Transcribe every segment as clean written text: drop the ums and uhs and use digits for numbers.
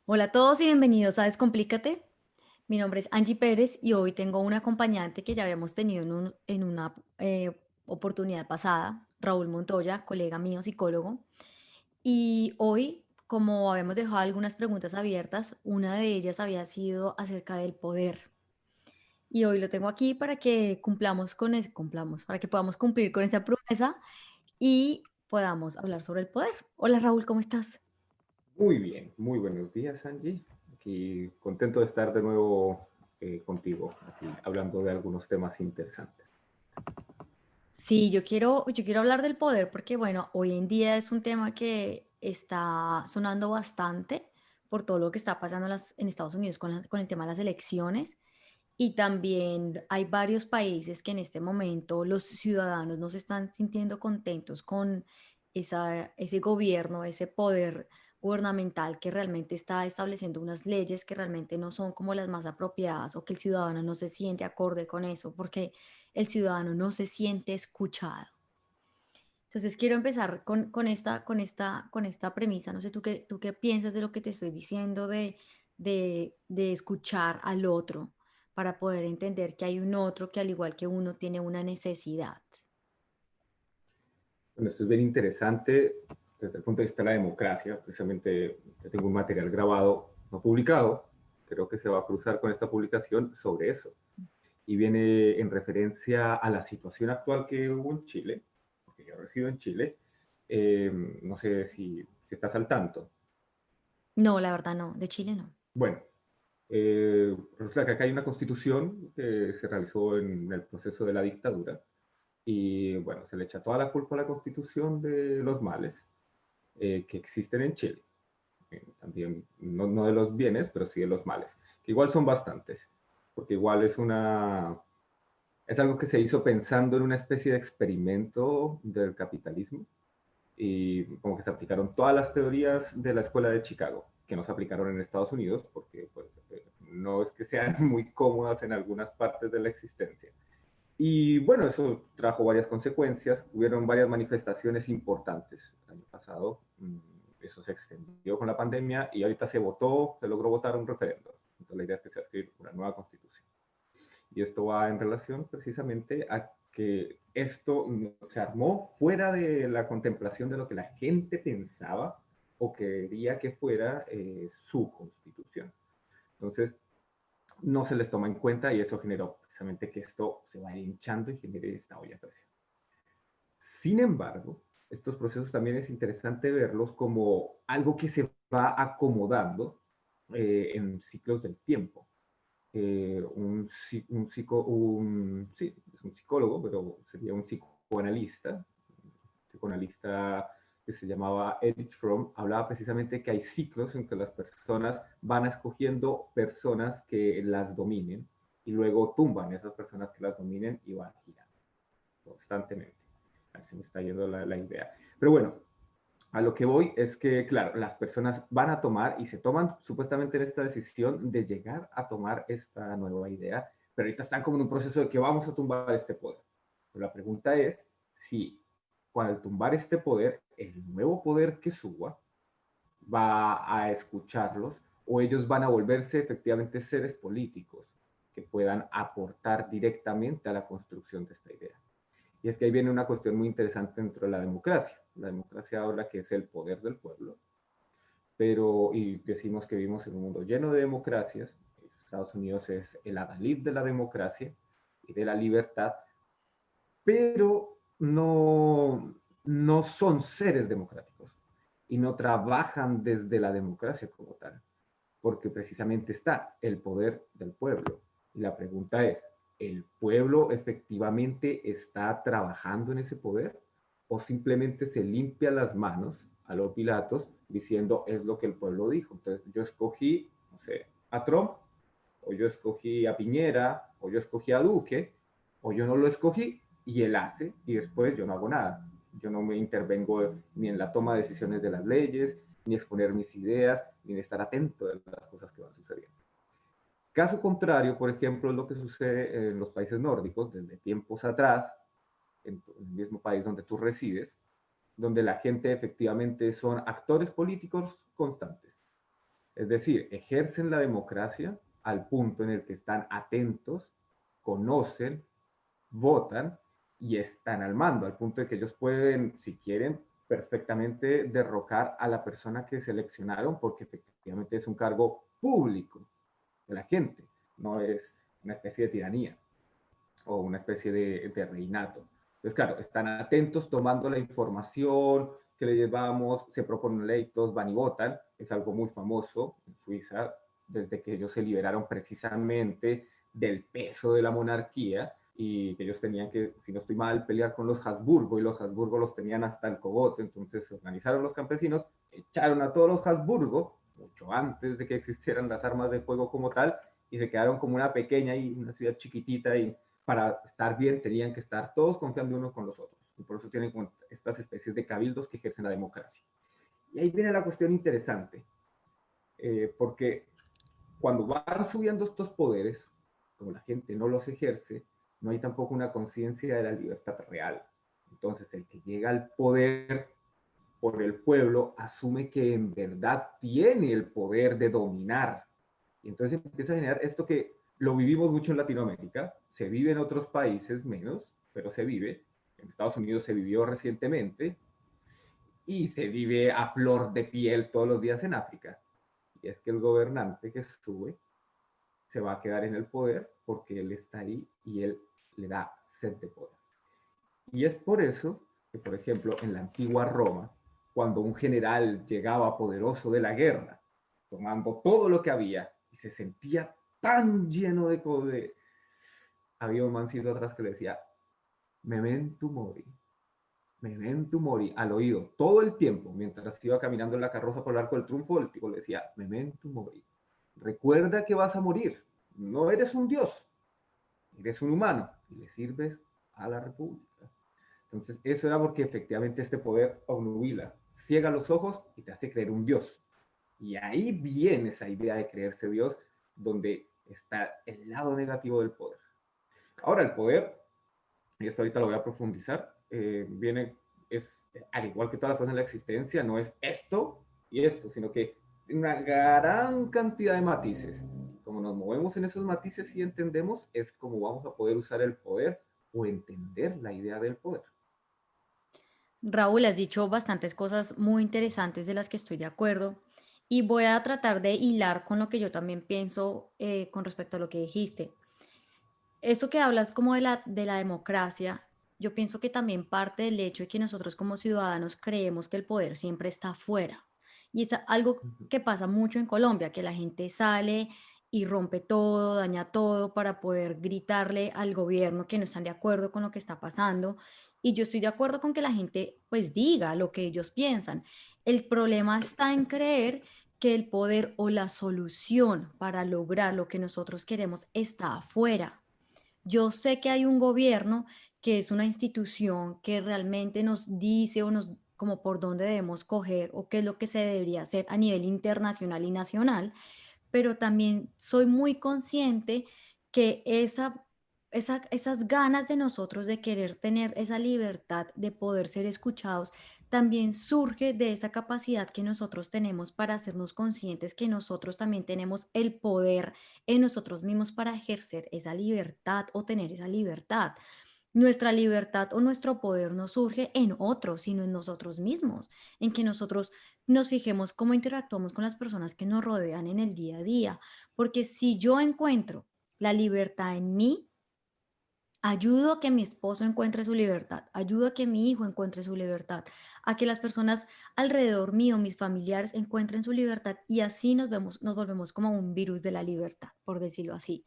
Hola a todos y bienvenidos a Descomplícate. Mi nombre es Angie Pérez y hoy tengo un acompañante que ya habíamos tenido en una oportunidad pasada, Raúl Montoya, colega mío, psicólogo. Y hoy, como habíamos dejado algunas preguntas abiertas, una de ellas había sido acerca del poder. Y hoy lo tengo aquí para que para que podamos cumplir con esa promesa y podamos hablar sobre el poder. Hola Raúl, ¿cómo estás? Muy bien, muy buenos días, Angie. Aquí contento de estar de nuevo contigo, aquí hablando de algunos temas interesantes. Sí, yo quiero hablar del poder porque, bueno, hoy en día es un tema que está sonando bastante por todo lo que está pasando en Estados Unidos con el tema de las elecciones. Y también hay varios países que en este momento los ciudadanos no se están sintiendo contentos con ese gobierno, ese poder gubernamental que realmente está estableciendo unas leyes que realmente no son como las más apropiadas o que el ciudadano no se siente acorde con eso porque el ciudadano no se siente escuchado. Entonces quiero empezar con esta premisa. No sé, tú qué piensas de lo que te estoy diciendo de escuchar al otro para poder entender que hay un otro que al igual que uno tiene una necesidad. Bueno, esto es bien interesante desde el punto de vista de la democracia. Precisamente yo tengo un material grabado, no publicado, creo que se va a cruzar con esta publicación sobre eso. Y viene en referencia a la situación actual que hubo en Chile, porque yo resido en Chile. No sé si estás al tanto. No, la verdad no, de Chile no. Bueno, resulta que acá hay una constitución que se realizó en el proceso de la dictadura y bueno, se le echa toda la culpa a la constitución de los males que existen en Chile. También, no de los bienes, pero sí de los males, que igual son bastantes, porque igual es algo que se hizo pensando en una especie de experimento del capitalismo y como que se aplicaron todas las teorías de la escuela de Chicago, que no se aplicaron en Estados Unidos porque pues, no es que sean muy cómodas en algunas partes de la existencia. Y bueno, eso trajo varias consecuencias. Hubieron varias manifestaciones importantes el año pasado. Eso se extendió con la pandemia y ahorita se logró votar un referéndum. Entonces la idea es que se va a escribir una nueva constitución. Y esto va en relación precisamente a que esto se armó fuera de la contemplación de lo que la gente pensaba o quería que fuera su constitución. Entonces, no se les toma en cuenta y eso generó precisamente que esto se vaya hinchando y genere esta olla a presión. Sin embargo, estos procesos también es interesante verlos como algo que se va acomodando en ciclos del tiempo. Sí, es un psicólogo, pero sería un psicoanalista que se llamaba Erich Fromm, hablaba precisamente que hay ciclos en que las personas van escogiendo personas que las dominen y luego tumban esas personas que las dominen y van girando constantemente. Así me está yendo la idea. Pero bueno, a lo que voy es que, claro, las personas van a tomar y se toman supuestamente en esta decisión de llegar a tomar esta nueva idea, pero ahorita están como en un proceso de que vamos a tumbar este poder. Pero la pregunta es si al tumbar este poder, el nuevo poder que suba va a escucharlos o ellos van a volverse efectivamente seres políticos que puedan aportar directamente a la construcción de esta idea. Y es que ahí viene una cuestión muy interesante dentro de la democracia. La democracia habla que es el poder del pueblo, pero, y decimos que vivimos en un mundo lleno de democracias, Estados Unidos es el adalid de la democracia y de la libertad, pero no son seres democráticos y no trabajan desde la democracia como tal, porque precisamente está el poder del pueblo. Y la pregunta es, ¿el pueblo efectivamente está trabajando en ese poder? ¿O simplemente se limpia las manos a los Pilatos diciendo es lo que el pueblo dijo? Entonces yo escogí, no sé, a Trump, o yo escogí a Piñera, o yo escogí a Duque, o yo no lo escogí y él hace y después yo no hago nada. Yo no me intervengo ni en la toma de decisiones de las leyes, ni exponer mis ideas, ni estar atento de las cosas que van sucediendo. Caso contrario, por ejemplo, es lo que sucede en los países nórdicos desde tiempos atrás, en el mismo país donde tú resides, donde la gente efectivamente son actores políticos constantes. Es decir, ejercen la democracia al punto en el que están atentos, conocen, votan y están al mando, al punto de que ellos pueden, si quieren, perfectamente derrocar a la persona que seleccionaron porque efectivamente es un cargo público de la gente, no es una especie de tiranía o una especie de reinato. Entonces, claro, están atentos tomando la información que le llevamos, se proponen leitos, van y votan, es algo muy famoso en Suiza, desde que ellos se liberaron precisamente del peso de la monarquía y que ellos tenían que, si no estoy mal, pelear con los Habsburgo y los Habsburgo los tenían hasta el cogote, entonces se organizaron los campesinos, echaron a todos los Habsburgo, mucho antes de que existieran las armas de fuego como tal, y se quedaron como una pequeña y una ciudad chiquitita y para estar bien tenían que estar todos confiando unos con los otros. Y por eso tienen como estas especies de cabildos que ejercen la democracia. Y ahí viene la cuestión interesante, porque cuando van subiendo estos poderes, como la gente no los ejerce, no hay tampoco una conciencia de la libertad real. Entonces, el que llega al poder por el pueblo asume que en verdad tiene el poder de dominar. Y entonces empieza a generar esto que lo vivimos mucho en Latinoamérica, se vive en otros países menos, pero se vive. En Estados Unidos se vivió recientemente y se vive a flor de piel todos los días en África. Y es que el gobernante que sube se va a quedar en el poder porque él está ahí y él le da sed de poder. Y es por eso que, por ejemplo, en la antigua Roma, cuando un general llegaba poderoso de la guerra, tomando todo lo que había y se sentía tan lleno de poder, había un mancito atrás que le decía, memento mori, memento mori, al oído, todo el tiempo, mientras iba caminando en la carroza por el Arco del Triunfo, el tipo le decía, memento mori, recuerda que vas a morir, no eres un dios, eres un humano y le sirves a la república. Entonces, eso era porque efectivamente este poder obnubila, ciega los ojos y te hace creer un Dios. Y ahí viene esa idea de creerse Dios, donde está el lado negativo del poder. Ahora, el poder, y esto ahorita lo voy a profundizar, viene, es, al igual que todas las cosas en la existencia, no es esto y esto, sino que tiene una gran cantidad de matices. Como nos movemos en esos matices y entendemos, es como vamos a poder usar el poder o entender la idea del poder. Raúl, has dicho bastantes cosas muy interesantes de las que estoy de acuerdo y voy a tratar de hilar con lo que yo también pienso con respecto a lo que dijiste. Eso que hablas como de la democracia, yo pienso que también parte del hecho de que nosotros como ciudadanos creemos que el poder siempre está afuera. Y es algo que pasa mucho en Colombia, que la gente sale y rompe todo, daña todo para poder gritarle al gobierno que no están de acuerdo con lo que está pasando. Y yo estoy de acuerdo con que la gente pues diga lo que ellos piensan. El problema está en creer que el poder o la solución para lograr lo que nosotros queremos está afuera. Yo sé que hay un gobierno que es una institución que realmente nos dice o nos como por dónde debemos coger o qué es lo que se debería hacer a nivel internacional y nacional, pero también soy muy consciente que esas ganas de nosotros de querer tener esa libertad de poder ser escuchados también surge de esa capacidad que nosotros tenemos para hacernos conscientes que nosotros también tenemos el poder en nosotros mismos para ejercer esa libertad o tener esa libertad. Nuestra libertad o nuestro poder no surge en otros, sino en nosotros mismos, en que nosotros nos fijemos cómo interactuamos con las personas que nos rodean en el día a día. Porque si yo encuentro la libertad en mí, ayudo a que mi esposo encuentre su libertad, ayudo a que mi hijo encuentre su libertad, a que las personas alrededor mío, mis familiares, encuentren su libertad y así nos volvemos como un virus de la libertad, por decirlo así.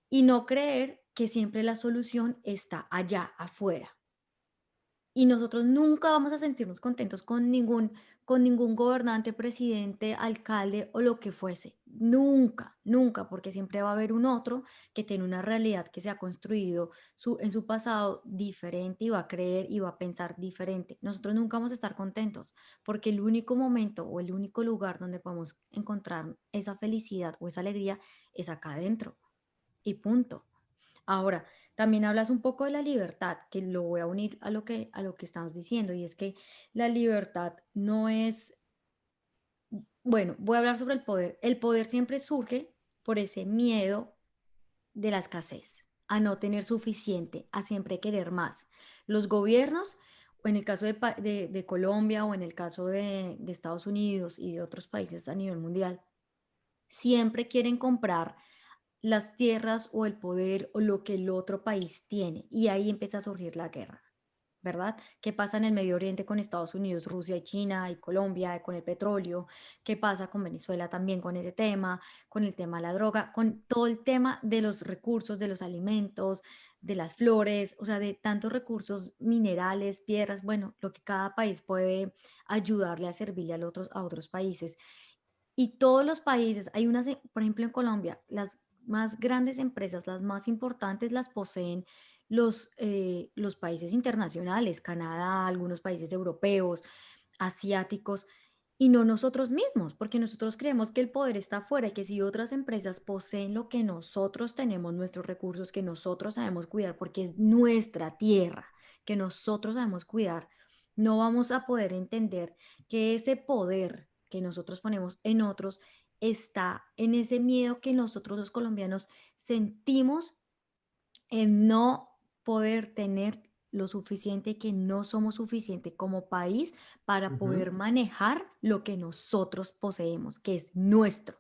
Y no creer que siempre la solución está allá afuera. Y nosotros nunca vamos a sentirnos contentos con ningún gobernante, presidente, alcalde o lo que fuese. Nunca, nunca, porque siempre va a haber un otro que tiene una realidad que se ha construido en su pasado diferente y va a creer y va a pensar diferente. Nosotros nunca vamos a estar contentos porque el único momento o el único lugar donde podemos encontrar esa felicidad o esa alegría es acá adentro y punto. Ahora, también hablas un poco de la libertad, que lo voy a unir a lo que estamos diciendo, y es que la libertad no es Bueno, voy a hablar sobre el poder. El poder siempre surge por ese miedo de la escasez, a no tener suficiente, a siempre querer más. Los gobiernos, o en el caso de Colombia o en el caso de Estados Unidos y de otros países a nivel mundial, siempre quieren comprar las tierras o el poder o lo que el otro país tiene. Y ahí empieza a surgir la guerra, ¿verdad? ¿Qué pasa en el Medio Oriente con Estados Unidos, Rusia y China y Colombia con el petróleo? ¿Qué pasa con Venezuela también con ese tema, con el tema de la droga, con todo el tema de los recursos, de los alimentos, de las flores, o sea, de tantos recursos minerales, piedras, bueno, lo que cada país puede ayudarle a servirle a otros países. Y todos los países, hay unas, por ejemplo, en Colombia, las más grandes empresas, las más importantes, las poseen los países internacionales, Canadá, algunos países europeos, asiáticos, y no nosotros mismos, porque nosotros creemos que el poder está afuera y que si otras empresas poseen lo que nosotros tenemos, nuestros recursos que nosotros sabemos cuidar, porque es nuestra tierra, que nosotros sabemos cuidar, no vamos a poder entender que ese poder que nosotros ponemos en otros está en ese miedo que nosotros los colombianos sentimos en no poder tener lo suficiente, que no somos suficiente como país para Ujú. poder manejar lo que nosotros poseemos, que es nuestro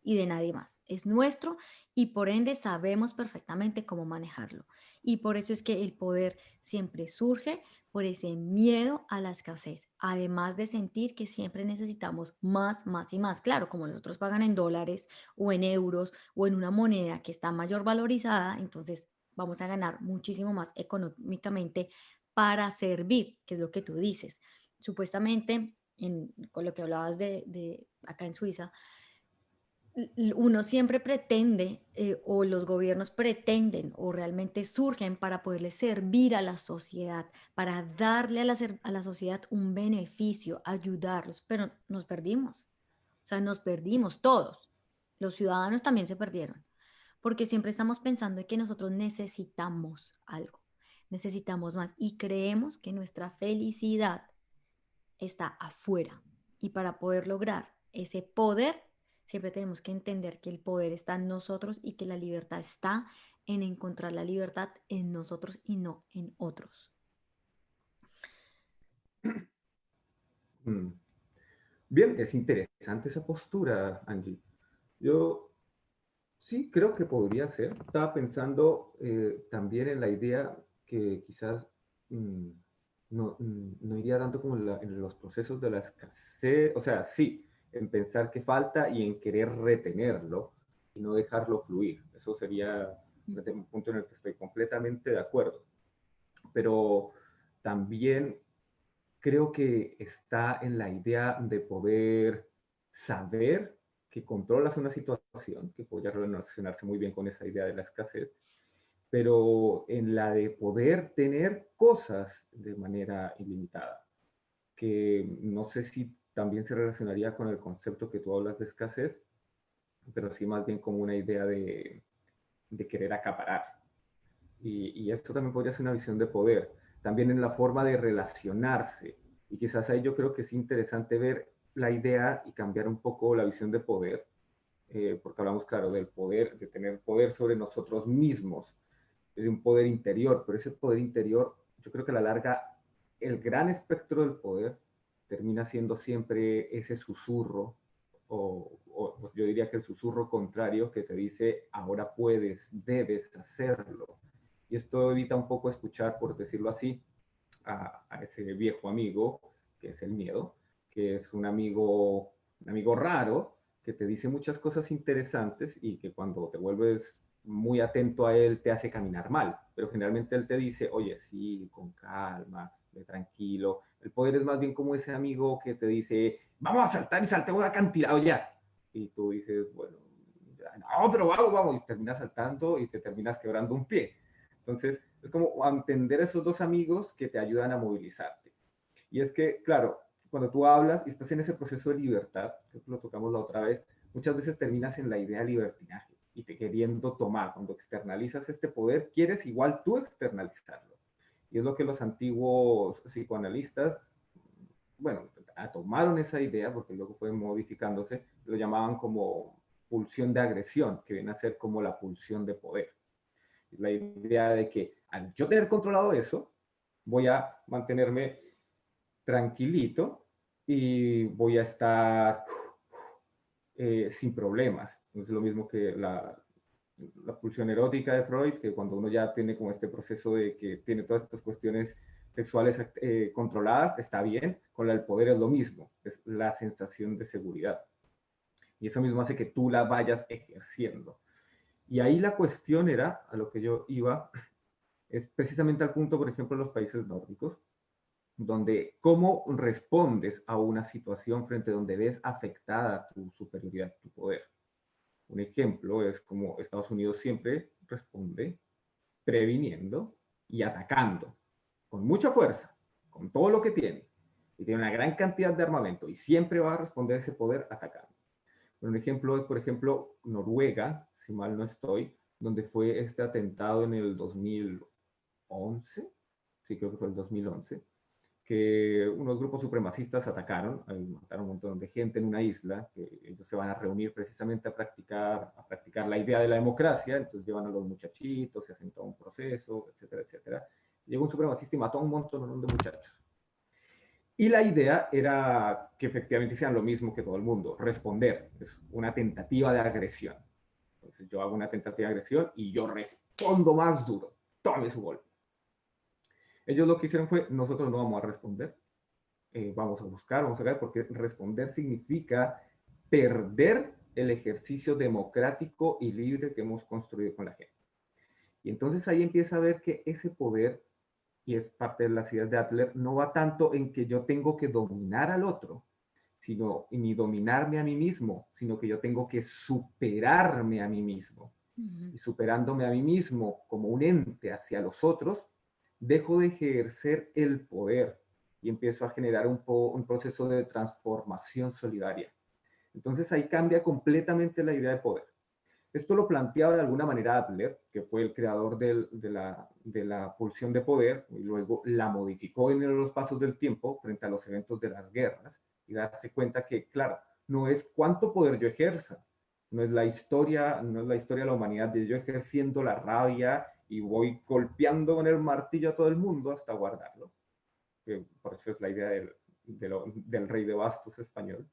y de nadie más. Es nuestro y por ende sabemos perfectamente cómo manejarlo. Y por eso es que el poder siempre surge por ese miedo a la escasez, además de sentir que siempre necesitamos más, más y más. Claro, como los otros pagan en dólares o en euros o en una moneda que está mayor valorizada, entonces vamos a ganar muchísimo más económicamente para servir, que es lo que tú dices. Supuestamente, con lo que hablabas de acá en Suiza, uno siempre pretende, o los gobiernos pretenden, o realmente surgen para poderle servir a la sociedad, para darle a la sociedad un beneficio, ayudarlos, pero nos perdimos. O sea, nos perdimos todos. Los ciudadanos también se perdieron, porque siempre estamos pensando en que nosotros necesitamos algo, necesitamos más y creemos que nuestra felicidad está afuera. Y para poder lograr ese poder, siempre tenemos que entender que el poder está en nosotros y que la libertad está en encontrar la libertad en nosotros y no en otros. Mm. Bien, es interesante esa postura, Angie. Yo sí creo que podría ser. Estaba pensando también en la idea que quizás mm, no iría tanto como en los procesos de la escasez, o sea, sí, en pensar que falta y en querer retenerlo y no dejarlo fluir. Eso sería un punto en el que estoy completamente de acuerdo. Pero también creo que está en la idea de poder saber que controlas una situación, que podría relacionarse muy bien con esa idea de la escasez, pero en la de poder tener cosas de manera ilimitada, que no sé si también se relacionaría con el concepto que tú hablas de escasez, pero sí más bien como una idea de querer acaparar. Y esto también podría ser una visión de poder, también en la forma de relacionarse. Y quizás ahí yo creo que es interesante ver la idea y cambiar un poco la visión de poder, porque hablamos, claro, del poder, de tener poder sobre nosotros mismos, de un poder interior, pero ese poder interior, yo creo que a la larga, el gran espectro del poder termina siendo siempre ese susurro, o yo diría que el susurro contrario que te dice, ahora puedes, debes hacerlo. Y esto evita un poco escuchar, por decirlo así, a ese viejo amigo, que es el miedo, que es un amigo raro, que te dice muchas cosas interesantes y que cuando te vuelves muy atento a él te hace caminar mal. Pero generalmente él te dice, oye, sí, con calma, ve tranquilo. El poder es más bien como ese amigo que te dice, vamos a saltar y saltemos de acantilado ya. Y tú dices, bueno, no, pero vamos, vamos, y terminas saltando y te terminas quebrando un pie. Entonces, es como entender esos dos amigos que te ayudan a movilizarte. Y es que, claro, cuando tú hablas y estás en ese proceso de libertad, que lo tocamos la otra vez, muchas veces terminas en la idea de libertinaje y te queriendo tomar. Cuando externalizas este poder, quieres igual tú externalizarlo. Y es lo que los antiguos psicoanalistas, bueno, tomaron esa idea, porque luego fue modificándose, lo llamaban como pulsión de agresión, que viene a ser como la pulsión de poder. La idea de que al yo tener controlado eso, voy a mantenerme tranquilito y voy a estar sin problemas. Es lo mismo que la pulsión erótica de Freud, que cuando uno ya tiene como este proceso de que tiene todas estas cuestiones sexuales controladas, está bien. Con el poder es lo mismo, es la sensación de seguridad. Y eso mismo hace que tú la vayas ejerciendo. Y ahí la cuestión era, a lo que yo iba, es precisamente al punto, por ejemplo, en los países nórdicos, donde cómo respondes a una situación frente a donde ves afectada tu superioridad, tu poder. Un ejemplo es como Estados Unidos siempre responde previniendo y atacando con mucha fuerza, con todo lo que tiene, y tiene una gran cantidad de armamento, y siempre va a responder ese poder atacando. Un ejemplo es, por ejemplo, Noruega, si mal no estoy, donde fue este atentado en el 2011, sí creo que fue el 2011, que unos grupos supremacistas atacaron, mataron un montón de gente en una isla, que ellos se van a reunir precisamente a practicar la idea de la democracia, entonces llevan a los muchachitos, se hacen todo un proceso, etcétera, etcétera. Llegó un supremacista y mató a un montón de muchachos. Y la idea era que efectivamente hicieran lo mismo que todo el mundo, responder, es una tentativa de agresión. Entonces yo hago una tentativa de agresión y yo respondo más duro, tome su golpe. Ellos lo que hicieron fue, nosotros no vamos a responder, vamos a buscar, vamos a ver, porque responder significa perder el ejercicio democrático y libre que hemos construido con la gente. Y entonces ahí empieza a ver que ese poder, y es parte de las ideas de Adler, no va tanto en que yo tengo que dominar al otro, sino ni dominarme a mí mismo, sino que yo tengo que superarme a mí mismo. Y superándome a mí mismo como un ente hacia los otros, dejo de ejercer el poder y empiezo a generar un proceso de transformación solidaria. Entonces ahí cambia completamente la idea de poder. Esto lo planteaba de alguna manera Adler, que fue el creador de la pulsión de poder, y luego la modificó en los pasos del tiempo frente a los eventos de las guerras, y darse cuenta que, claro, no es cuánto poder yo ejerza, no es la historia, no es la historia de la humanidad de yo ejerciendo la rabia y voy golpeando con el martillo a todo el mundo hasta guardarlo. Por eso es la idea del rey de bastos español,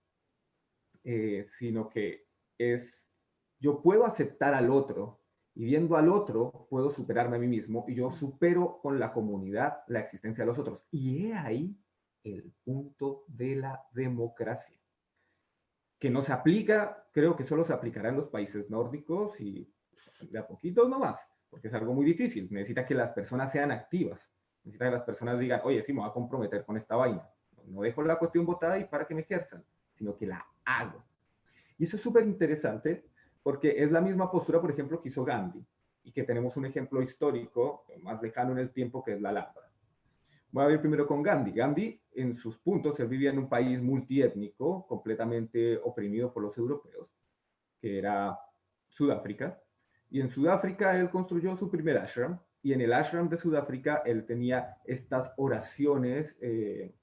sino que es, yo puedo aceptar al otro y viendo al otro puedo superarme a mí mismo y yo supero con la comunidad la existencia de los otros. Y he ahí el punto de la democracia, que no se aplica, creo que solo se aplicará en los países nórdicos y de a poquitos nomás, porque es algo muy difícil. Necesita que las personas sean activas, necesita que las personas digan, oye, sí, me voy a comprometer con esta vaina. No dejo la cuestión votada y para que me ejerzan, sino que la hago. Y eso es súper interesante porque es la misma postura, por ejemplo, que hizo Gandhi y que tenemos un ejemplo histórico más lejano en el tiempo que es la Alhambra. Voy a ver primero con Gandhi. Gandhi, en sus puntos, él vivía en un país multiétnico, completamente oprimido por los europeos, que era Sudáfrica. Y en Sudáfrica él construyó su primer ashram. Y en el ashram de Sudáfrica él tenía estas oraciones, se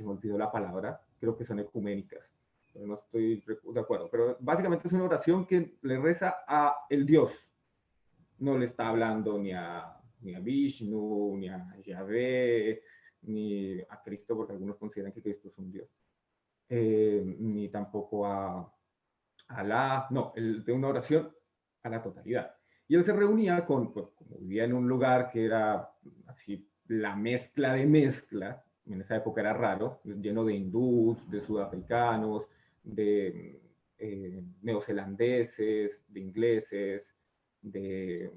me olvidó la palabra, creo que son ecuménicas, pero no estoy de acuerdo. Pero básicamente es una oración que le reza a el Dios. No le está hablando ni a Vishnu, ni a Yahvé, ni a Cristo, porque algunos consideran que Cristo es un Dios, ni tampoco a Alá, no, de una oración a la totalidad. Y él se reunía pues, como vivía en un lugar que era así la mezcla de mezcla, en esa época era raro, lleno de hindús, de sudafricanos, de neozelandeses, de ingleses, de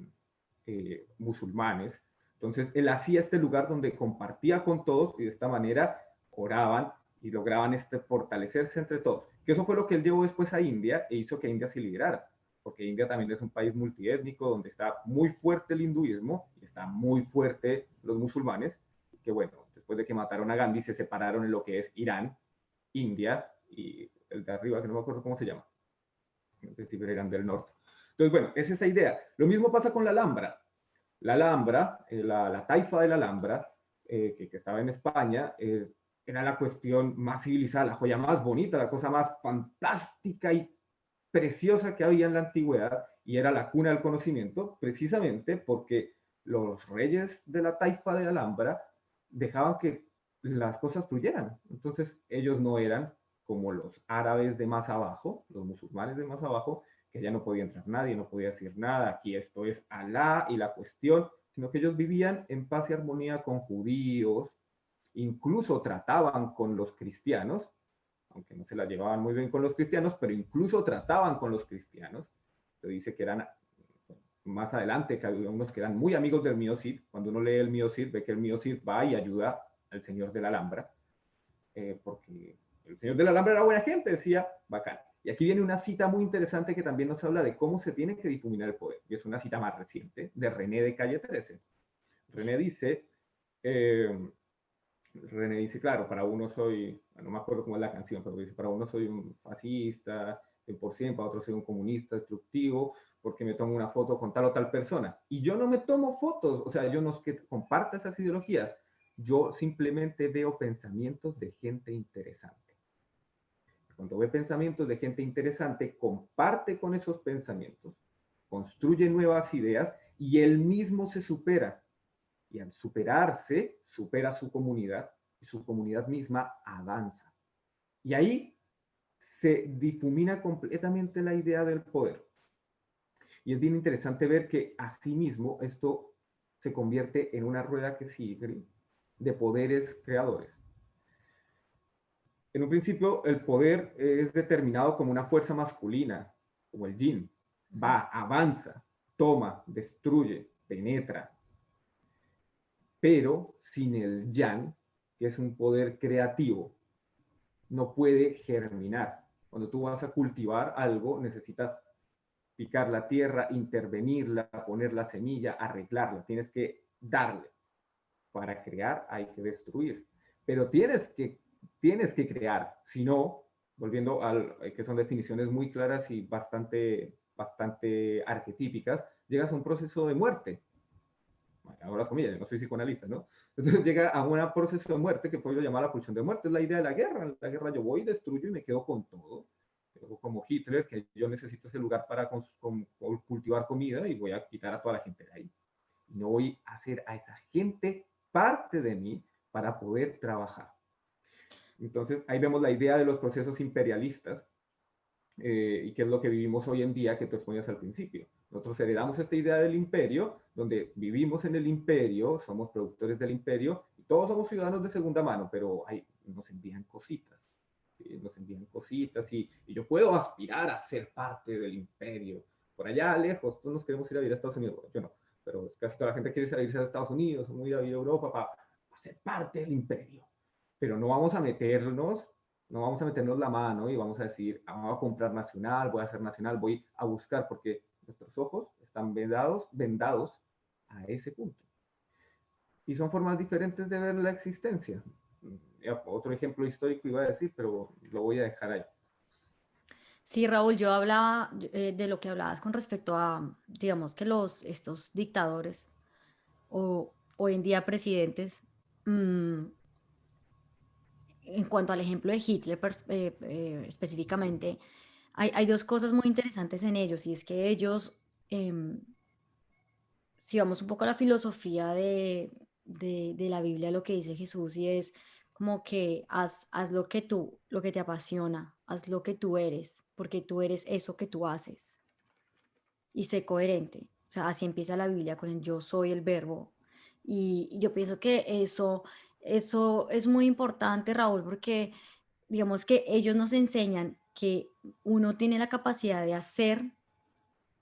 musulmanes. Entonces él hacía este lugar donde compartía con todos y de esta manera oraban y lograban fortalecerse entre todos. Que eso fue lo que él llevó después a India e hizo que India se liberara, porque India también es un país multiétnico donde está muy fuerte el hinduismo y está muy fuerte los musulmanes, que bueno, después de que mataron a Gandhi se separaron en lo que es Irán, India y el de arriba, que no me acuerdo cómo se llama, en principio era Irán del norte. Entonces, bueno, es esa idea. Lo mismo pasa con la Alhambra. La Alhambra, la taifa de la Alhambra, que estaba en España, era la cuestión más civilizada, la joya más bonita, la cosa más fantástica y preciosa que había en la antigüedad, y era la cuna del conocimiento, precisamente porque los reyes de la taifa de Alhambra dejaban que las cosas fluyeran. Entonces ellos no eran como los árabes de más abajo, los musulmanes de más abajo, que ya no podía entrar nadie, no podía decir nada, aquí esto es Alá y la cuestión, sino que ellos vivían en paz y armonía con judíos, incluso trataban con los cristianos, aunque no se la llevaban muy bien con los cristianos, pero incluso trataban con los cristianos. Se dice que eran, más adelante, que había unos que eran muy amigos del Mío Cid. Cuando uno lee el Mío Cid, ve que el Mío Cid va y ayuda al señor de la Alhambra, porque el señor de la Alhambra era buena gente, decía, bacán. Y aquí viene una cita muy interesante que también nos habla de cómo se tiene que difuminar el poder. Y es una cita más reciente de René de Calle 13. René dice, René dice, claro, para uno soy, no me acuerdo cómo es la canción, pero dice, para uno soy un fascista, 100%, para otro soy un comunista destructivo, porque me tomo una foto con tal o tal persona. Y yo no me tomo fotos, o sea, yo no es que comparta esas ideologías, yo simplemente veo pensamientos de gente interesante. Cuando ve pensamientos de gente interesante, comparte con esos pensamientos, construye nuevas ideas y él mismo se supera. Y al superarse, supera su comunidad y su comunidad misma avanza. Y ahí se difumina completamente la idea del poder. Y es bien interesante ver que asimismo esto se convierte en una rueda que sigue de poderes creadores. En un principio, el poder es determinado como una fuerza masculina, como el yin. Va, avanza, toma, destruye, penetra, pero sin el yang, que es un poder creativo, no puede germinar. Cuando tú vas a cultivar algo, necesitas picar la tierra, intervenirla, poner la semilla, arreglarla, tienes que darle. Para crear hay que destruir, pero tienes que crear, si no, volviendo al que son definiciones muy claras y bastante arquetípicas, llegas a un proceso de muerte. Ahora las comillas, yo no soy psicoanalista, ¿no? Entonces llega a un proceso de muerte que puedo llamar la pulsión de muerte, es la idea de la guerra. En la guerra yo voy, destruyo y me quedo con todo. Como Hitler, que yo necesito ese lugar para cultivar comida y voy a quitar a toda la gente de ahí. Y no voy a hacer a esa gente parte de mí para poder trabajar. Entonces ahí vemos la idea de los procesos imperialistas, y que es lo que vivimos hoy en día que tú exponías al principio. Nosotros heredamos esta idea del imperio, donde vivimos en el imperio, somos productores del imperio, y todos somos ciudadanos de segunda mano, pero nos envían cositas. ¿Sí? Nos envían cositas y yo puedo aspirar a ser parte del imperio. Por allá lejos, todos nos queremos ir a vivir a Estados Unidos. Bueno, yo no, pero casi toda la gente quiere irse a Estados Unidos, o ir a vivir a Europa para ser parte del imperio. Pero no vamos a meternos la mano y vamos a decir, ah, voy a comprar nacional, voy a hacer nacional, voy a buscar, porque nuestros ojos están vendados a ese punto. Y son formas diferentes de ver la existencia. Otro ejemplo histórico iba a decir, pero lo voy a dejar ahí. Sí, Raúl, yo hablaba de lo que hablabas con respecto a, digamos que estos dictadores o hoy en día presidentes, mm, en cuanto al ejemplo de Hitler específicamente, hay dos cosas muy interesantes en ellos, y es que ellos, em, si vamos un poco a la filosofía de la Biblia, lo que dice Jesús, y es como que haz lo que te apasiona, haz lo que tú eres, porque tú eres eso que tú haces, y sé coherente. O sea, así empieza la Biblia con el yo soy el verbo. Y yo pienso que eso es muy importante, Raúl, porque digamos que ellos nos enseñan que uno tiene la capacidad de hacer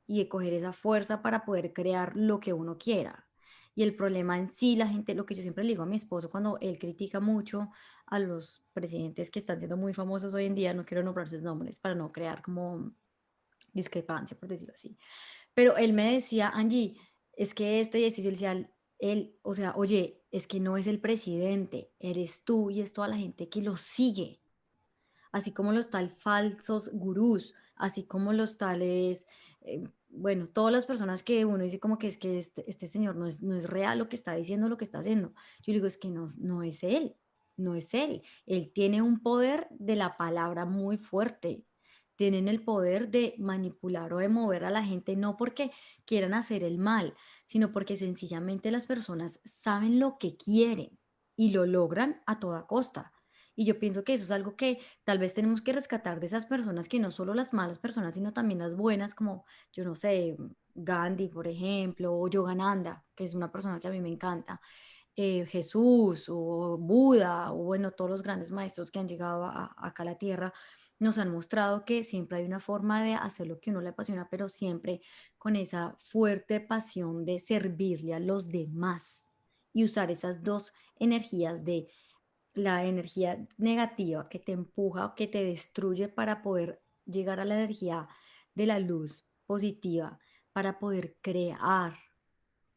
y de coger esa fuerza para poder crear lo que uno quiera. Y el problema en sí, la gente, lo que yo siempre le digo a mi esposo cuando él critica mucho a los presidentes que están siendo muy famosos hoy en día, no quiero nombrar sus nombres para no crear como discrepancia, por decirlo así. Pero él me decía, Angie, es que y yo le decía, él, o sea, oye, es que no es el presidente, eres tú y es toda la gente que lo sigue, así como los tal falsos gurús, así como los tales, bueno, todas las personas que uno dice como que es que este señor no es real lo que está diciendo, lo que está haciendo. Yo digo, es que no es él. no es él. Él tiene un poder de la palabra muy fuerte. Tienen el poder de manipular o de mover a la gente, no porque quieran hacer el mal, sino porque sencillamente las personas saben lo que quieren y lo logran a toda costa. Y yo pienso que eso es algo que tal vez tenemos que rescatar de esas personas, que no solo las malas personas, sino también las buenas, como yo no sé, Gandhi, por ejemplo, o Yogananda, que es una persona que a mí me encanta, Jesús o Buda, o bueno, todos los grandes maestros que han llegado acá a la tierra, nos han mostrado que siempre hay una forma de hacer lo que uno le apasiona, pero siempre con esa fuerte pasión de servirle a los demás y usar esas dos energías, de la energía negativa que te empuja o que te destruye, para poder llegar a la energía de la luz positiva, para poder crear,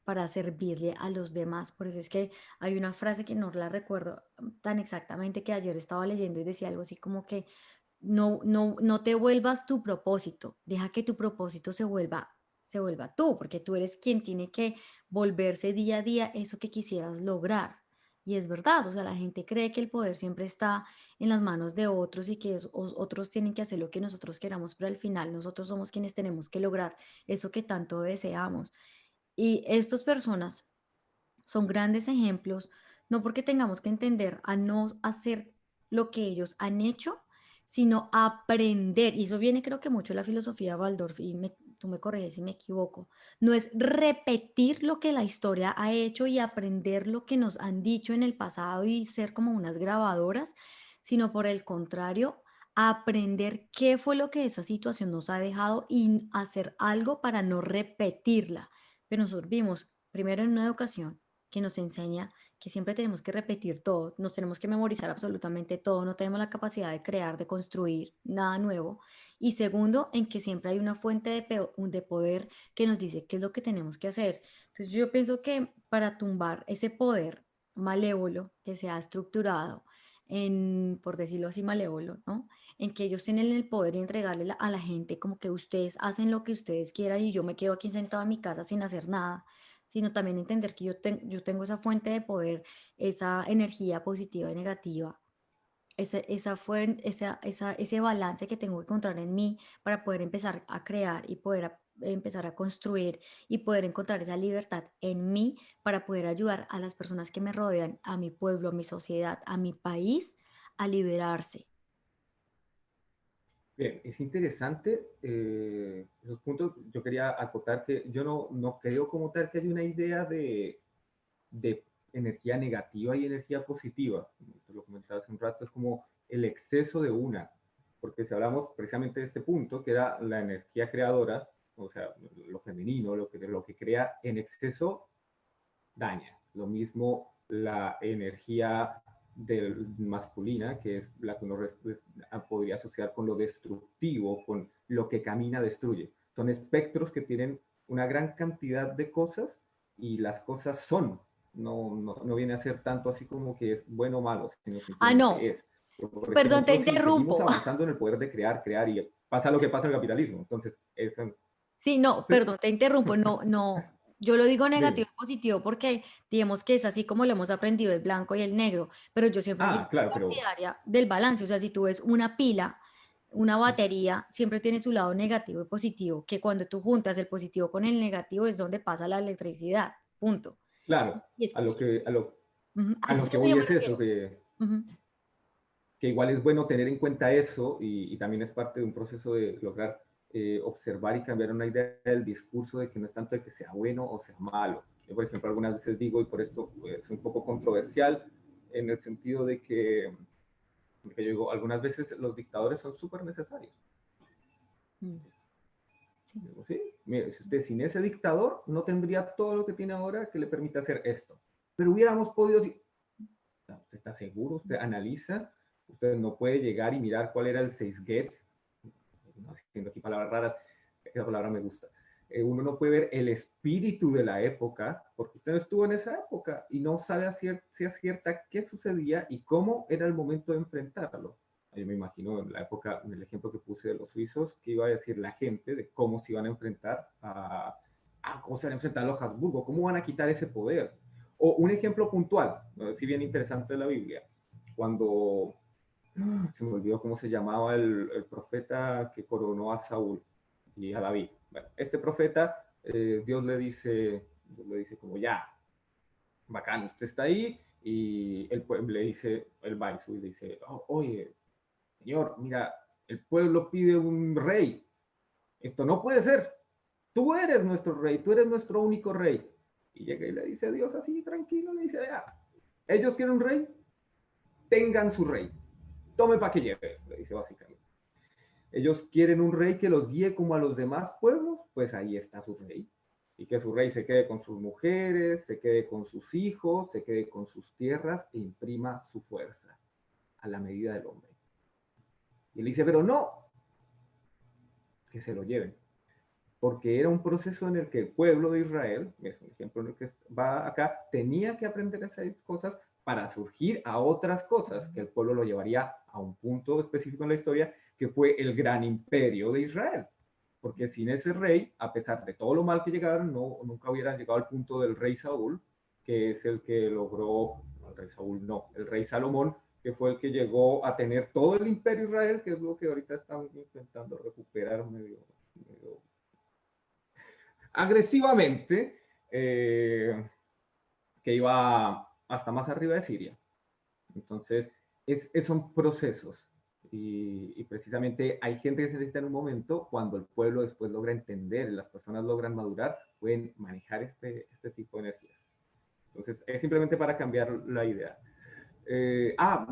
para servirle a los demás. Por eso es que hay una frase que no la recuerdo tan exactamente, que ayer estaba leyendo y decía algo así como que no te vuelvas tu propósito, deja que tu propósito se vuelva tú, porque tú eres quien tiene que volverse día a día eso que quisieras lograr. Y es verdad, o sea, la gente cree que el poder siempre está en las manos de otros y que otros tienen que hacer lo que nosotros queramos, pero al final nosotros somos quienes tenemos que lograr eso que tanto deseamos. Y estas personas son grandes ejemplos, no porque tengamos que entender a no hacer lo que ellos han hecho, sino aprender. Y eso viene, creo que mucho de la filosofía de Waldorf, y tú me corriges si me equivoco. No es repetir lo que la historia ha hecho y aprender lo que nos han dicho en el pasado y ser como unas grabadoras, sino por el contrario, aprender qué fue lo que esa situación nos ha dejado y hacer algo para no repetirla. Pero nosotros vimos primero en una educación que nos enseña que siempre tenemos que repetir todo, nos tenemos que memorizar absolutamente todo, no tenemos la capacidad de crear, de construir nada nuevo. Y segundo, en que siempre hay una fuente de poder que nos dice qué es lo que tenemos que hacer. Entonces yo pienso que para tumbar ese poder malévolo que se ha estructurado en, por decirlo así, malévolo, ¿no? En que ellos tienen el poder de entregarle a la gente como que ustedes hacen lo que ustedes quieran y yo me quedo aquí sentado en mi casa sin hacer nada, sino también entender que yo tengo esa fuente de poder, esa energía positiva y negativa, ese balance que tengo que encontrar en mí para poder empezar a crear y poder empezar a construir y poder encontrar esa libertad en mí para poder ayudar a las personas que me rodean, a mi pueblo, a mi sociedad, a mi país, a liberarse. Bien, es interesante esos puntos. Yo quería acotar que yo no creo como tal que haya una idea de energía negativa y energía positiva. Te lo comentaba hace un rato, es como el exceso de una. Porque si hablamos precisamente de este punto, que era la energía creadora, o sea, lo femenino, lo que crea en exceso daña. Lo mismo la energía masculina, que es la que uno podría asociar con lo destructivo, con lo que camina, destruye. Son espectros que tienen una gran cantidad de cosas y las cosas son. No viene a ser tanto así como que es bueno o malo, sino Ah, simplemente no, es. Por perdón, te ejemplo, si seguimos interrumpo. avanzando en el poder de crear y pasa lo que pasa en el capitalismo, entonces, Sí, no, sí, perdón, te interrumpo, no, no, yo lo digo dime. negativo y positivo porque digamos que es así como lo hemos aprendido, el blanco y el negro, pero yo siempre he sido Ah, claro, pero partidaria del balance. O sea, si tú ves una pila, una batería, siempre tiene su lado negativo y positivo, que cuando tú juntas el positivo con el negativo es donde pasa la electricidad, punto. claro, Y es, a lo que, a lo, ujú, a a eso lo es que lo que yo voy me es eso, refiero. Ujú. que igual es bueno tener en cuenta eso y también es parte de un proceso de lograr observar y cambiar una idea del discurso de que no es tanto de que sea bueno o sea malo. Yo, por ejemplo, algunas veces digo, y por esto es un poco controversial, en el sentido de que yo digo, algunas veces los dictadores son súper necesarios. Mm, sí. Digo, sí, mire, si usted sin ese dictador no tendría todo lo que tiene ahora que le permite hacer esto. Pero hubiéramos podido, ¿usted está seguro? ¿Usted analiza? Usted no puede llegar y mirar cuál era el 6 Gets, no haciendo aquí palabras raras, esa palabra me gusta. Uno no puede ver el espíritu de la época, porque usted no estuvo en esa época y no sabe si es cierta qué sucedía y cómo era el momento de enfrentarlo. Yo me imagino en la época, en el ejemplo que puse de los suizos, que iba a decir la gente de cómo se iban a enfrentar cómo se van a enfrentar a los Habsburgo, cómo van a quitar ese poder. O un ejemplo puntual, si bien interesante de la Biblia. cuando se me olvidó cómo se llamaba el profeta que coronó a Saúl y a David. Bueno, este profeta, Dios le dice como ya, bacán, usted está ahí, y el pueblo le dice, el va y le dice, oh, oye, señor, mira, el pueblo pide un rey, esto no puede ser, tú eres nuestro rey, tú eres nuestro único rey. Y llega y le dice a Dios así, tranquilo, le dice, ya, ellos quieren un rey, tengan su rey, tome para que lleve, le dice básicamente. Ellos quieren un rey que los guíe como a los demás pueblos, pues ahí está su rey. Y que su rey se quede con sus mujeres, se quede con sus hijos, se quede con sus tierras e imprima su fuerza a la medida del hombre. Y él dice, pero no, que se lo lleven. Porque era un proceso en el que el pueblo de Israel, es un ejemplo en el que va acá, tenía que aprender esas cosas para surgir a otras cosas, que el pueblo lo llevaría a un punto específico en la historia, que fue el gran imperio de Israel. Porque sin ese rey, a pesar de todo lo mal que llegaron, no, nunca hubieran llegado al punto del rey Saúl, que es el que logró, no, el rey Saúl no, el rey Salomón, que fue el que llegó a tener todo el imperio de Israel, que es lo que ahorita están intentando recuperar medio agresivamente, que iba hasta más arriba de Siria. Entonces, son procesos. Y precisamente hay gente que se necesita en un momento cuando el pueblo después logra entender, las personas logran madurar, pueden manejar este tipo de energías. Entonces, es simplemente para cambiar la idea.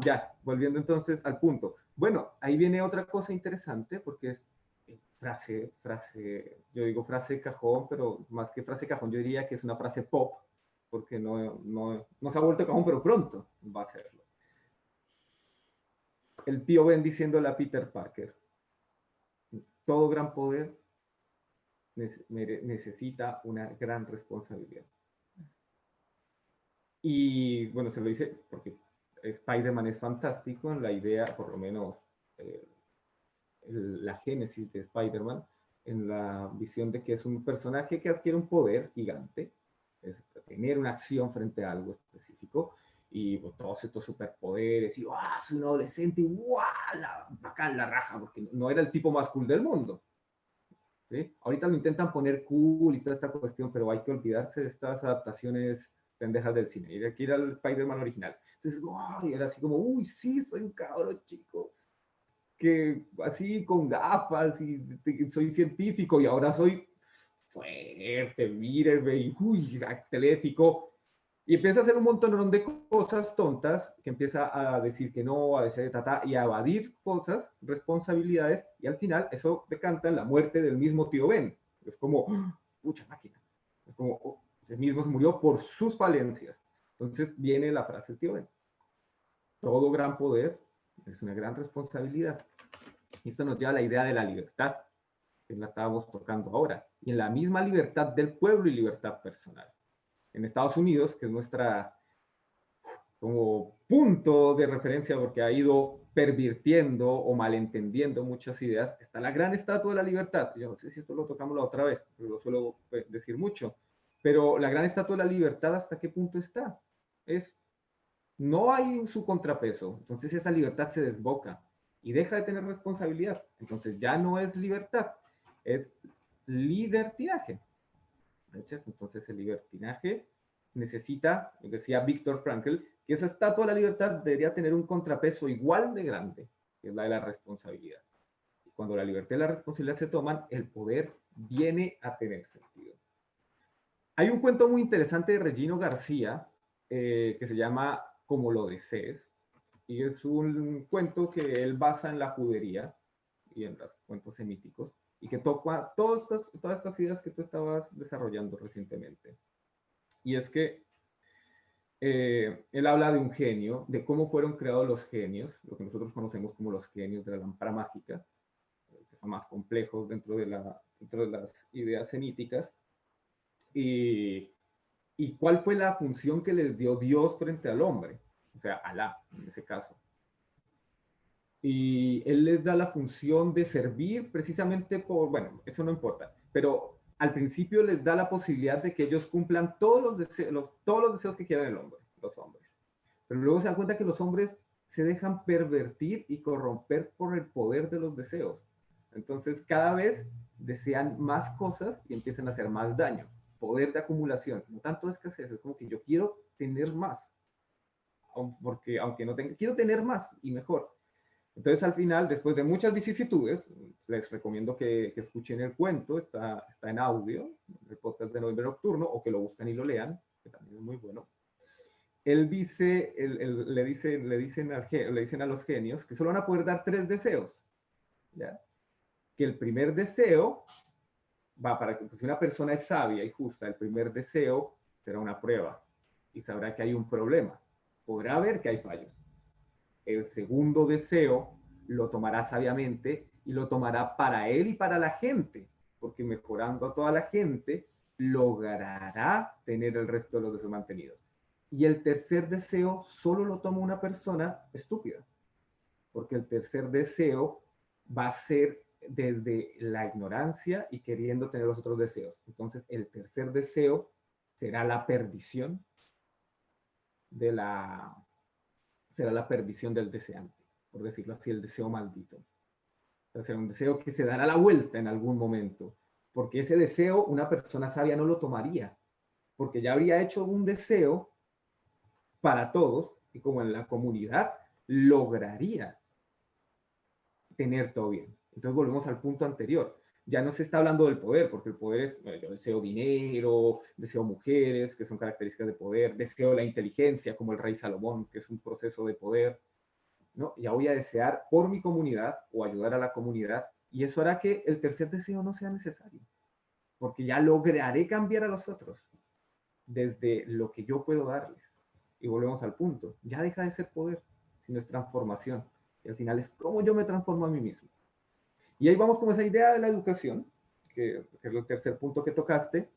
Ya, volviendo entonces al punto. Bueno, ahí viene otra cosa interesante porque es yo digo frase cajón, pero más que frase cajón, yo diría que es una frase pop, porque no se ha vuelto cajón, pero pronto va a serlo. El tío Ben diciéndole a Peter Parker, todo gran poder necesita una gran responsabilidad. Y bueno, se lo dice porque Spider-Man es fantástico en la idea, por lo menos la génesis de Spider-Man, en la visión de que es un personaje que adquiere un poder gigante, es tener una acción frente a algo específico, y pues, todos estos superpoderes, y es un adolescente, bacán la raja, porque no era el tipo más cool del mundo. ¿Sí? Ahorita lo intentan poner cool y toda esta cuestión, pero hay que olvidarse de estas adaptaciones pendejas del cine. Y hay que ir al Spider-Man original. Entonces, y era así como, uy, sí, soy un cabro chico que así con gafas y soy científico y ahora soy fuerte, míreme, y uy, atlético. Y empieza a hacer un montón de cosas tontas, que empieza a decir que no, a decir tata, y a evadir cosas, responsabilidades, y al final eso decanta en la muerte del mismo tío Ben. Es como, pucha máquina. Es como, el mismo se murió por sus falencias. Entonces viene la frase del tío Ben. Todo gran poder es una gran responsabilidad. Y esto nos lleva a la idea de la libertad, que la estábamos tocando ahora, y en la misma libertad del pueblo y libertad personal. En Estados Unidos, que es nuestra como punto de referencia porque ha ido pervirtiendo o malentendiendo muchas ideas, está la gran estatua de la libertad. Yo no sé si esto lo tocamos la otra vez, pero lo suelo decir mucho. Pero la gran estatua de la libertad, ¿hasta qué punto está? No hay su contrapeso. Entonces esa libertad se desboca y deja de tener responsabilidad. Entonces ya no es libertad, es libertinaje. Entonces el libertinaje necesita, decía Víctor Frankl, que esa estatua de la libertad debería tener un contrapeso igual de grande, que es la de la responsabilidad. Y cuando la libertad y la responsabilidad se toman, el poder viene a tener sentido. Hay un cuento muy interesante de Regino García que se llama Como lo desees, y es un cuento que él basa en la judería y en los cuentos semíticos, y que toca todas estas ideas que tú estabas desarrollando recientemente. Y es que él habla de un genio, de cómo fueron creados los genios, lo que nosotros conocemos como los genios de la lámpara mágica, que son más complejos dentro de las ideas semíticas, y cuál fue la función que les dio Dios frente al hombre, o sea, Alá en ese caso. Y él les da la función de servir precisamente bueno, eso no importa, pero al principio les da la posibilidad de que ellos cumplan todos los deseos que quieran el hombre, los hombres. Pero luego se dan cuenta que los hombres se dejan pervertir y corromper por el poder de los deseos. Entonces, cada vez desean más cosas y empiezan a hacer más daño. Poder de acumulación, no tanto escasez, es como que yo quiero tener más, porque aunque no tenga, quiero tener más y mejor. Entonces, al final, después de muchas vicisitudes, les recomiendo que escuchen el cuento, está en audio, el podcast de Noviembre Nocturno, o que lo busquen y lo lean, que también es muy bueno. Él dice, le dicen a los genios que solo van a poder dar 3 deseos, ¿ya? Que el primer deseo va para que, pues, si una persona es sabia y justa, el primer deseo será una prueba y sabrá que hay un problema. Podrá ver que hay fallos. El segundo deseo lo tomará sabiamente y lo tomará para él y para la gente, porque mejorando a toda la gente, logrará tener el resto de los deseos mantenidos. Y el tercer deseo solo lo toma una persona estúpida, porque el tercer deseo va a ser desde la ignorancia y queriendo tener los otros deseos. Entonces, el tercer deseo será la perdición de la, será la perdición del deseante, por decirlo así, el deseo maldito. O sea, un deseo que se dará la vuelta en algún momento, porque ese deseo una persona sabia no lo tomaría, porque ya habría hecho un deseo para todos y como en la comunidad lograría tener todo bien. Entonces volvemos al punto anterior. Ya no se está hablando del poder, porque el poder es, bueno, yo deseo dinero, deseo mujeres, que son características de poder, deseo la inteligencia, como el rey Salomón, que es un proceso de poder, ¿no? Ya voy a desear por mi comunidad o ayudar a la comunidad, y eso hará que el tercer deseo no sea necesario, porque ya lograré cambiar a los otros desde lo que yo puedo darles. Y volvemos al punto, ya deja de ser poder, sino es transformación. Y al final es cómo yo me transformo a mí mismo. Y ahí vamos con esa idea de la educación, que es el tercer punto que tocaste.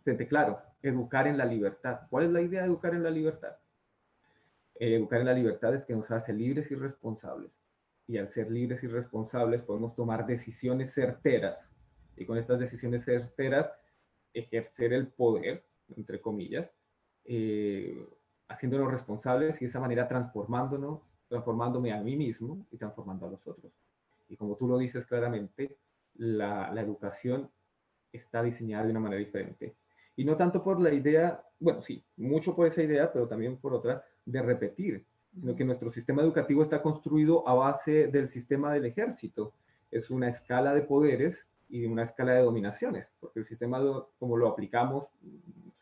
Frente, claro, educar en la libertad. ¿Cuál es la idea de educar en la libertad? Educar en la libertad es que nos hace libres y responsables. Y al ser libres y responsables podemos tomar decisiones certeras. Y con estas decisiones certeras, ejercer el poder, entre comillas, eh, haciéndonos responsables y de esa manera transformándome a mí mismo y transformando a los otros. Y como tú lo dices claramente, la educación está diseñada de una manera diferente. Y no tanto por la idea, bueno, sí, mucho por esa idea, pero también por otra, de repetir, sino que nuestro sistema educativo está construido a base del sistema del ejército. Es una escala de poderes y una escala de dominaciones, porque el sistema, como lo aplicamos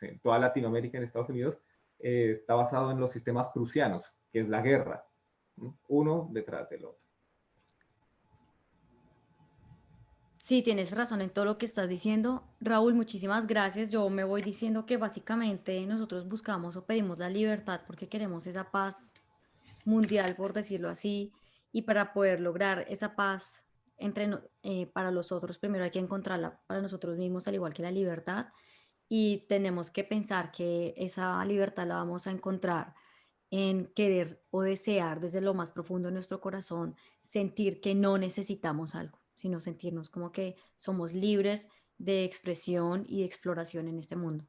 en toda Latinoamérica, en Estados Unidos, está basado en los sistemas prusianos, que es la guerra, ¿no? Uno detrás del otro. Sí, tienes razón en todo lo que estás diciendo. Raúl, muchísimas gracias. Yo me voy diciendo que básicamente nosotros buscamos o pedimos la libertad porque queremos esa paz mundial, por decirlo así, y para poder lograr esa paz para los otros, primero hay que encontrarla para nosotros mismos, al igual que la libertad, y tenemos que pensar que esa libertad la vamos a encontrar en querer o desear desde lo más profundo de nuestro corazón, sentir que no necesitamos algo, sino sentirnos como que somos libres de expresión y de exploración en este mundo.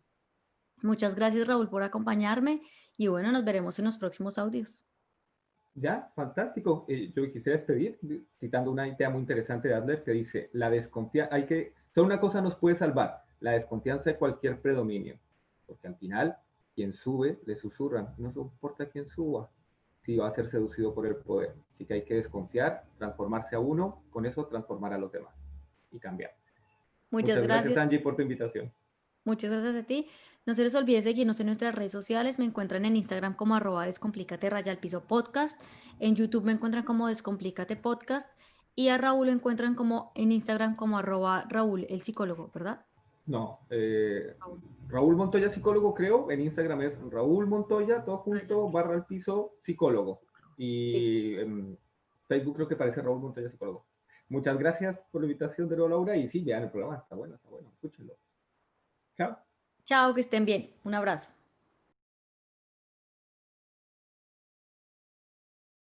Muchas gracias, Raúl, por acompañarme y bueno, nos veremos en los próximos audios. Ya, fantástico. Yo quisiera despedir citando una idea muy interesante de Adler que dice, la desconfianza, solo una cosa nos puede salvar, la desconfianza de cualquier predominio, porque al final, quien sube, le susurran, no importa quién suba, si va a ser seducido por el poder. Así que hay que desconfiar, transformarse a uno, con eso transformar a los demás y cambiar. Muchas Muchas gracias, gracias. Angie, por tu invitación. Muchas gracias a ti. No se les olvide seguirnos en nuestras redes sociales. Me encuentran en Instagram como @descomplícate_podcast. En YouTube me encuentran como Descomplícate Podcast. Y a Raúl lo encuentran como en Instagram como @Raúl el psicólogo, ¿verdad? No, Raúl. Raúl Montoya, psicólogo, creo. En Instagram es Raúl Montoya, todo Ah, ya. junto, barra al piso, psicólogo. Listo. Y en Facebook creo que parece Raúl Montoya, psicólogo. Muchas gracias por la invitación de nuevo, Laura. Y sí, vean el programa, está bueno, escúchenlo. Chao. Chao, que estén bien. Un abrazo.